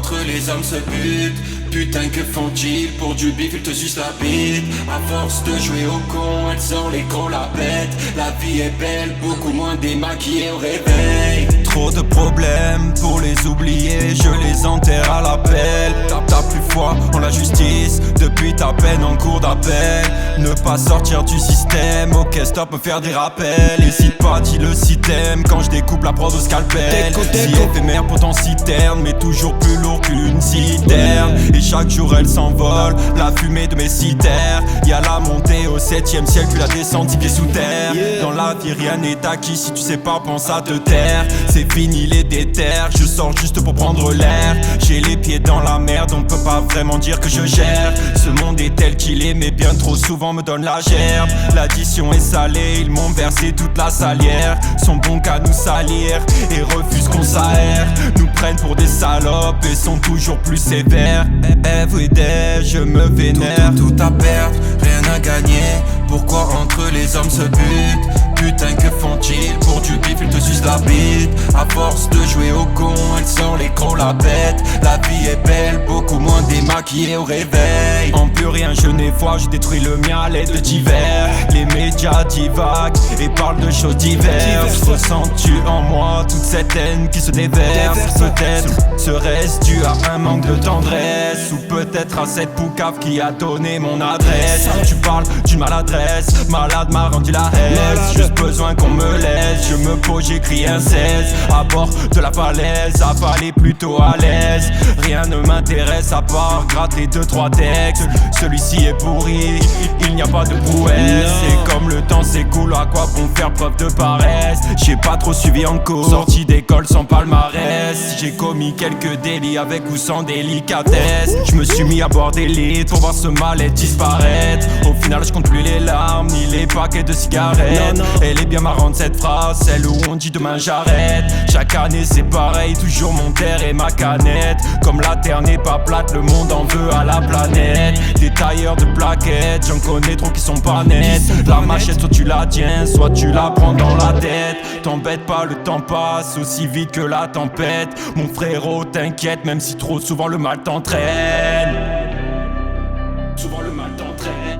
entre les hommes se butent? Putain que font-ils pour du bif, ils te sucent la bite. À force de jouer au con, elle sort les gros la bête. La vie est belle, beaucoup moins démaquillée au réveil. Trop de problèmes pour les oublier, je les enterre à l'appel. T'as plus foi en la justice depuis ta peine en cours d'appel. Ne pas sortir du système, ok stop me faire des rappels. Hésite pas, dis-le si t'aimes quand je découpe la prod au scalpel. Si éphémère pour ton citerne, mais toujours plus lourd qu'une citerne. Et chaque jour elle s'envole, la fumée de mes citernes. Y'a la montée au 7ème ciel, puis la descente 10 pieds sous terre. Dans la vie rien n'est acquis, si tu sais pas pense à te taire. C'est fini les déterres, je sors juste pour prendre l'air. J'ai les pieds dans la merde, on peut pas vraiment dire que je gère. Ce monde est tel qu'il est, mais bien trop souvent me donne la gerbe. L'addition est salée, ils m'ont versé toute la salière. Sont bons qu'à nous salir et refusent qu'on s'aère. Nous prennent pour des salopes et sont toujours plus sévères. Everyday, je me vénère. Tout à perdre, rien à gagner. Pourquoi entre les hommes se butent? Putain que font-ils pour du bif, ils te sucent la bite. À force de jouer au con, elle sort les gros la bête. La vie est belle, beaucoup moins démaquillée au réveil. En plus rien je n'ai foi, je détruis le mien à l'aide divers. Les médias divaguent et parlent de choses diverses. Ressens-tu en moi toute cette haine qui se déverse? Peut-être serait-ce dû à un manque de tendresse, ou peut-être à cette poucave qui a donné mon adresse. Tu parles d'une maladresse, malade m'a rendu la haine. Juste besoin qu'on me laisse, je me pose, j'écris un 16. À bord de la falaise, avalé plutôt à l'aise. Rien ne m'intéresse à part gratter 2-3 textes. Celui-ci est pourri, il n'y a pas de prouesse. Et comme le temps s'écoule, à quoi bon faire preuve de paresse? J'ai pas trop suivi en cours, sorti d'école sans palmarès. J'ai commis quelques délits avec ou sans délicatesse. Je me suis mis à boire des litres pour voir ce mal-être disparaître. Au final je compte plus les larmes ni les paquets de cigarettes. Elle est bien marrante cette phrase, celle où on dit demain j'arrête. Chaque année c'est pareil, toujours mon terre et ma canette. Comme la terre n'est pas plate, le monde en veut à la planète. Des tailleurs de plaquettes, j'en connais trop qui sont pas nets. La machette soit tu la tiens, soit tu la prends dans la tête. T'embête pas, le temps passe aussi vite que la tempête. Mon frérot t'inquiète, même si trop souvent le mal t'entraîne. Souvent le mal t'entraîne.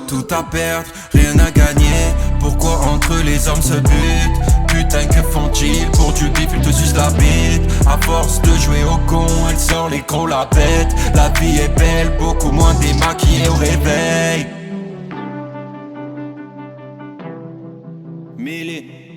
Tout à perdre, rien à gagner. Pourquoi entre les hommes se butent? Putain que font-ils pour du bif, ils te sucent la bite. À force de jouer au con, elle sort les gros la bête. La vie est belle, beaucoup moins démaquillée au réveil. Mêlé.